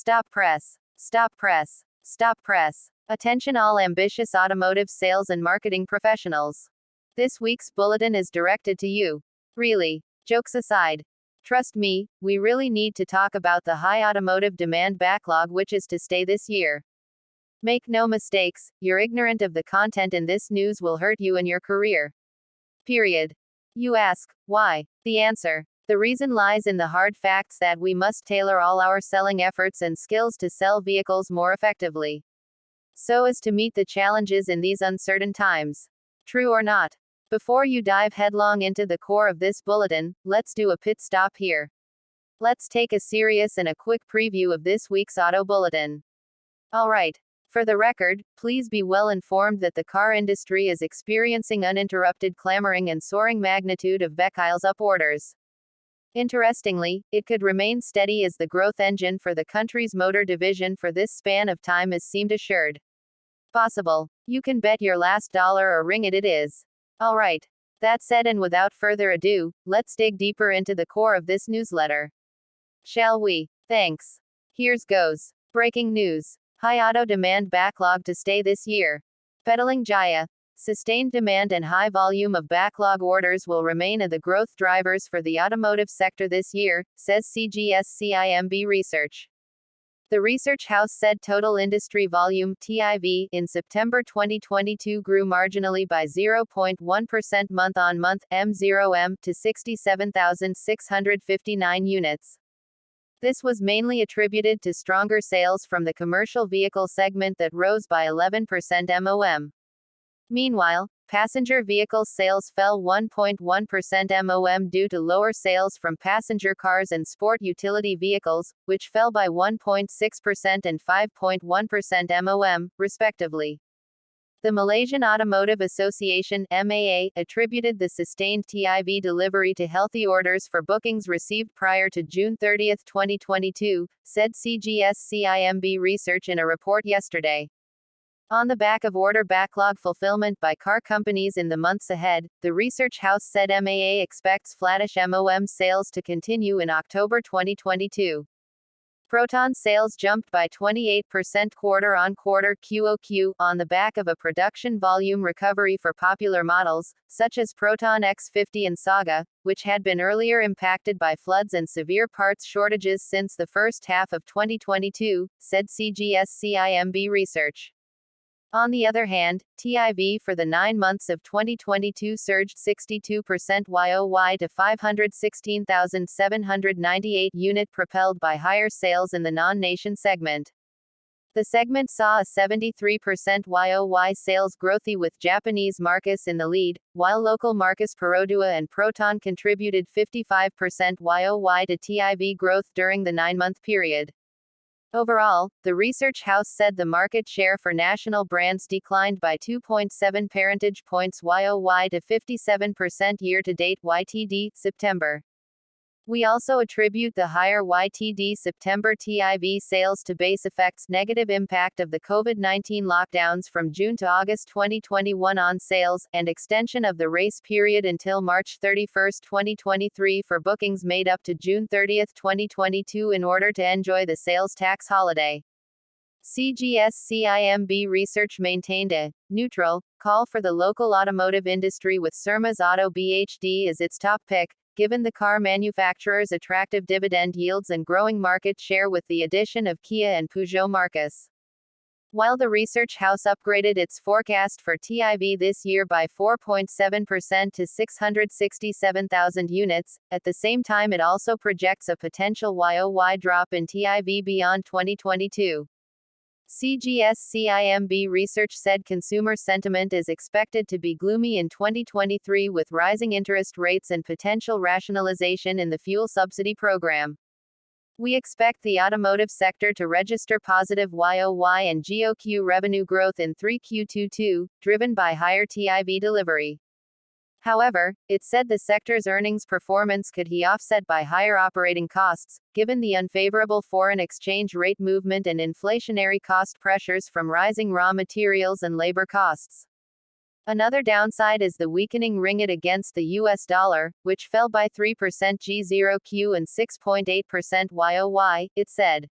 Stop press. Stop press. Stop press. Attention all ambitious automotive sales and marketing professionals. This week's bulletin is directed to you. Really. Jokes aside. Trust me, we really need to talk about the high automotive demand backlog which is to stay this year. Make no mistakes, you're ignorant of the content in this news will hurt you in your career. Period. You ask, why? The answer. The reason lies in the hard facts that we must tailor all our selling efforts and skills to sell vehicles more effectively, so as to meet the challenges in these uncertain times. True or not? Before you dive headlong into the core of this bulletin, let's do a pit stop here. Let's take a serious and a quick preview of this week's auto bulletin. Alright. For the record, please be well informed that the car industry is experiencing uninterrupted clamoring and soaring magnitude of vehicles up orders. Interestingly, it could remain steady as the growth engine for the country's motor division for this span of time is seemed assured. Possible. You can bet your last dollar or ringgit it is. Alright. That said, and without further ado, let's dig deeper into the core of this newsletter. Shall we? Thanks. Here's goes. Breaking news. High auto demand backlog to stay this year. Pedaling Jaya. Sustained demand and high volume of backlog orders will remain the growth drivers for the automotive sector this year, says CGS-CIMB Research. The research house said total industry volume (TIV) in September 2022 grew marginally by 0.1% month-on-month (M0M) to 67,659 units. This was mainly attributed to stronger sales from the commercial vehicle segment that rose by 11% MOM. Meanwhile, passenger vehicle sales fell 1.1% MOM due to lower sales from passenger cars and sport utility vehicles, which fell by 1.6% and 5.1% MOM, respectively. The Malaysian Automotive Association (MAA) attributed the sustained TIV delivery to healthy orders for bookings received prior to June 30, 2022, said CGS-CIMB Research in a report yesterday. On the back of order backlog fulfillment by car companies in the months ahead, the research house said MAA expects flattish MOM sales to continue in October 2022. Proton sales jumped by 28% quarter-on-quarter QoQ, on the back of a production volume recovery for popular models, such as Proton X50 and Saga, which had been earlier impacted by floods and severe parts shortages since the first half of 2022, said CGS-CIMB Research. On the other hand, TIV for the 9 months of 2022 surged 62% YoY to 516,798 unit propelled by higher sales in the non-nation segment. The segment saw a 73% YoY sales growth with Japanese Marcus in the lead, while local Marcus Perodua and Proton contributed 55% YoY to TIV growth during the 9-month period. Overall, the research house said the market share for national brands declined by 2.7 percentage points YoY to 57% year-to-date YTD September. We also attribute the higher YTD September TIV sales to base effects negative impact of the COVID-19 lockdowns from June to August 2021 on sales, and extension of the race period until March 31, 2023 for bookings made up to June 30, 2022 in order to enjoy the sales tax holiday. CGS-CIMB Research maintained a neutral call for the local automotive industry with Sirmas Auto BHD as its top pick, given the car manufacturer's attractive dividend yields and growing market share with the addition of Kia and Peugeot Marcus. While the research house upgraded its forecast for TIV this year by 4.7% to 667,000 units, at the same time it also projects a potential YoY drop in TIV beyond 2022. CGS-CIMB Research said consumer sentiment is expected to be gloomy in 2023 with rising interest rates and potential rationalization in the fuel subsidy program. We expect the automotive sector to register positive YoY and GOQ revenue growth in 3Q22, driven by higher TIV delivery. However, it said the sector's earnings performance could be offset by higher operating costs, given the unfavorable foreign exchange rate movement and inflationary cost pressures from rising raw materials and labor costs. Another downside is the weakening ringgit against the US dollar, which fell by 3% G0Q and 6.8% YoY, it said.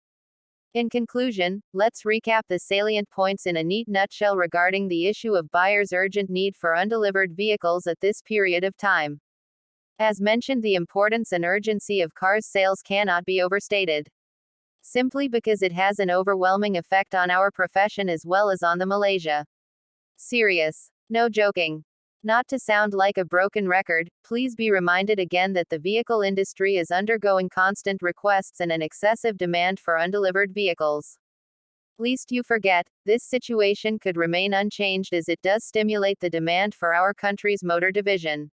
In conclusion, let's recap the salient points in a neat nutshell regarding the issue of buyers' urgent need for undelivered vehicles at this period of time. As mentioned, the importance and urgency of cars sales cannot be overstated. Simply because it has an overwhelming effect on our profession as well as on the Malaysia. Serious. No joking. Not to sound like a broken record, please be reminded again that the vehicle industry is undergoing constant requests and an excessive demand for undelivered vehicles. Lest you forget, this situation could remain unchanged as it does stimulate the demand for our country's motor division.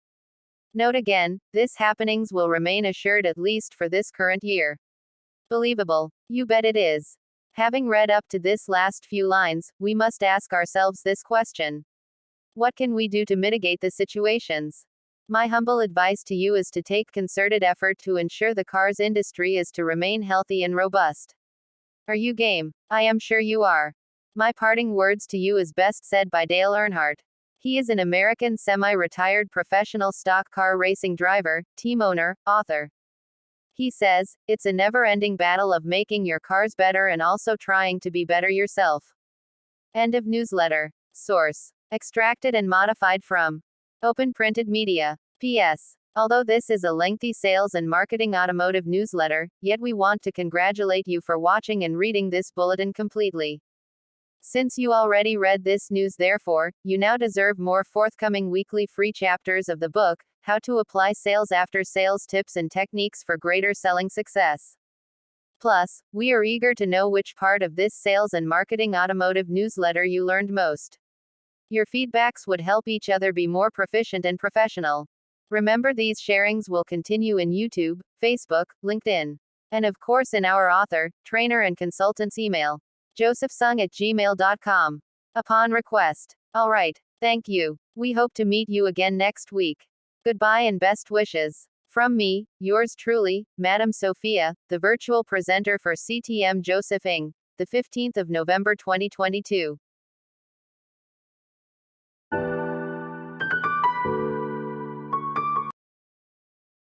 Note again, this happenings will remain assured at least for this current year. Believable? You bet it is. Having read up to this last few lines, we must ask ourselves this question. What can we do to mitigate the situations? My humble advice to you is to take concerted effort to ensure the cars industry is to remain healthy and robust. Are you game? I am sure you are. My parting words to you is best said by Dale Earnhardt. He is an American semi-retired professional stock car racing driver, team owner, author. He says, it's a never-ending battle of making your cars better and also trying to be better yourself. End of newsletter. Source. Extracted and modified from Open Printed Media. P.S. Although this is a lengthy sales and marketing automotive newsletter, yet we want to congratulate you for watching and reading this bulletin completely. Since you already read this news, therefore, you now deserve more forthcoming weekly free chapters of the book, How to Apply Sales After Sales Tips and Techniques for Greater Selling Success. Plus, we are eager to know which part of this sales and marketing automotive newsletter you learned most. Your feedbacks would help each other be more proficient and professional. Remember, these sharings will continue in YouTube, Facebook, LinkedIn, and of course in our author, trainer and consultant's email, josephsung@gmail.com. Upon request. Alright, thank you. We hope to meet you again next week. Goodbye and best wishes. From me, yours truly, Madam Sophia, the virtual presenter for CTM Joseph Ng, the 15th of November 2022.